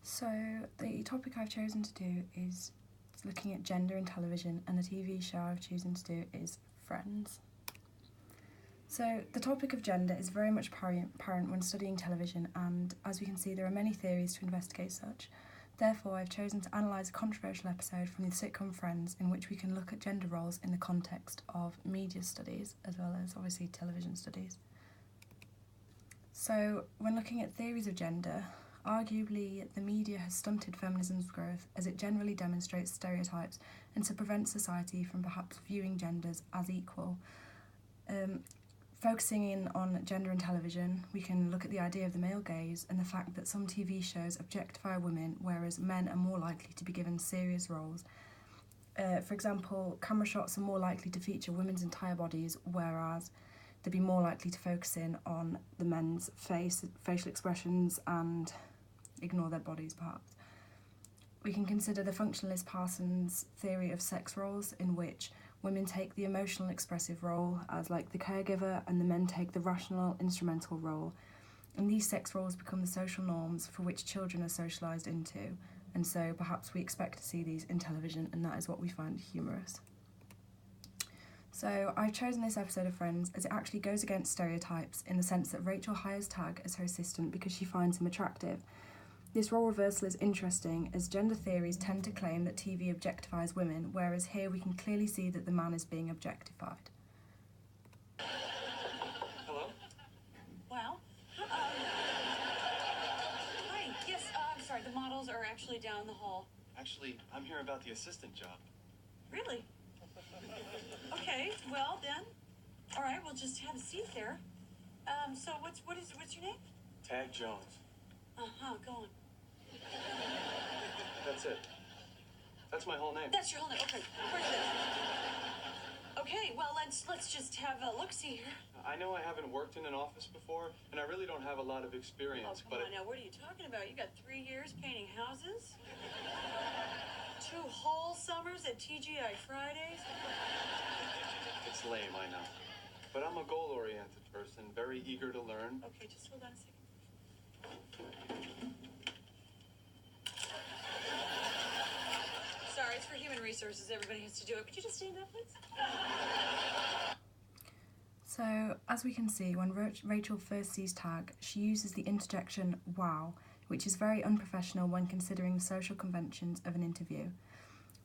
So the topic I've chosen to do is looking at gender in television, and the TV show I've chosen to do is Friends. So the topic of gender is very much apparent when studying television, and as we can see there are many theories to investigate such. Therefore I've chosen to analyse a controversial episode from the sitcom Friends in which we can look at gender roles in the context of media studies as well as obviously television studies. So when looking at theories of gender, arguably the media has stunted feminism's growth as it generally demonstrates stereotypes and to prevent society from perhaps viewing genders as equal. Focusing in on gender in television, we can look at the idea of the male gaze and the fact that some TV shows objectify women, whereas men are more likely to be given serious roles. For example, camera shots are more likely to feature women's entire bodies, whereas they'd be more likely to focus in on the men's facial expressions and ignore their bodies, perhaps. We can consider the functionalist Parsons' theory of sex roles, in which women take the emotional expressive role as like the caregiver, and the men take the rational instrumental role. And these sex roles become the social norms for which children are socialised into, and so perhaps we expect to see these in television, and that is what we find humorous. So I've chosen this episode of Friends as it actually goes against stereotypes in the sense that Rachel hires Tag as her assistant because she finds him attractive. This role reversal is interesting as gender theories tend to claim that TV objectifies women, whereas here we can clearly see that the man is being objectified. Hello? Wow. Hi, yes, I'm sorry, the models are actually down the hall. Actually, I'm here about the assistant job. Really? Okay, well then, all right, we'll just have a seat there. So what's your name? Tag Jones. Go on. That's it. That's my whole name. That's your whole name, okay. Okay, well, let's just have a look-see here. I know I haven't worked in an office before, and I really don't have a lot of experience, Come on now, what are you talking about? You got 3 years painting houses? 2 whole summers at TGI Fridays? It's lame, I know. But I'm a goal-oriented person, very eager to learn. Okay, just hold on a second. Sorry, it's for human resources. Everybody has to do it. Could you just stand up, please? So, as we can see, when Rachel first sees Tag, she uses the interjection "wow," which is very unprofessional when considering the social conventions of an interview.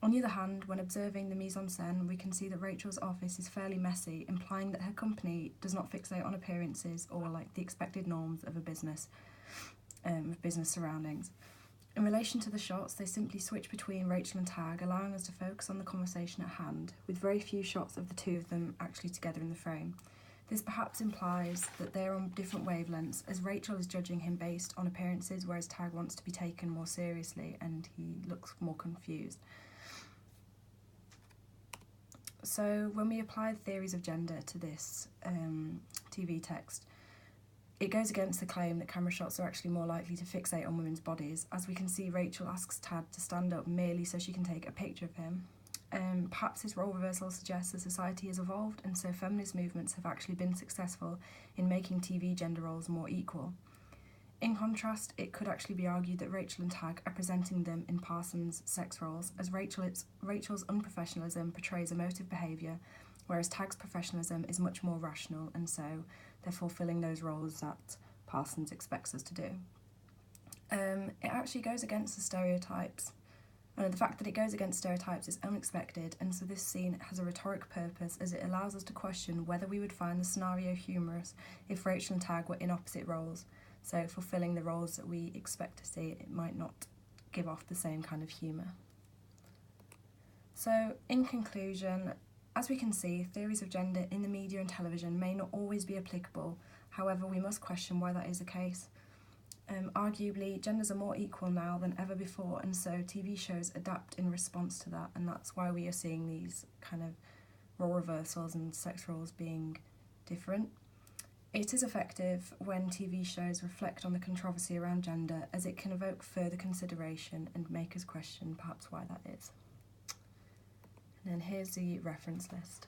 On the other hand, when observing the mise-en-scène, we can see that Rachel's office is fairly messy, implying that her company does not fixate on appearances or like the expected norms of a business surroundings. In relation to the shots, they simply switch between Rachel and Tag, allowing us to focus on the conversation at hand, with very few shots of the two of them actually together in the frame. This perhaps implies that they are on different wavelengths, as Rachel is judging him based on appearances, whereas Tag wants to be taken more seriously and he looks more confused. So when we apply the theories of gender to this TV text, it goes against the claim that camera shots are actually more likely to fixate on women's bodies. As we can see, Rachel asks Tag to stand up merely so she can take a picture of him. Perhaps this role reversal suggests that society has evolved, and so feminist movements have actually been successful in making TV gender roles more equal. In contrast, it could actually be argued that Rachel and Tag are presenting them in Parsons' sex roles, as Rachel's unprofessionalism portrays emotive behaviour, whereas Tag's professionalism is much more rational, and so they're fulfilling those roles that Parsons expects us to do. It actually goes against the stereotypes. The fact that it goes against stereotypes is unexpected, and so this scene has a rhetoric purpose as it allows us to question whether we would find the scenario humorous if Rachel and Tag were in opposite roles. So fulfilling the roles that we expect to see, it might not give off the same kind of humour. So in conclusion, as we can see, theories of gender in the media and television may not always be applicable. However, we must question why that is the case. Arguably, genders are more equal now than ever before, and so TV shows adapt in response to that, and that's why we are seeing these kind of role reversals and sex roles being different. It is effective when TV shows reflect on the controversy around gender, as it can evoke further consideration and make us question perhaps why that is. And then here's the reference list.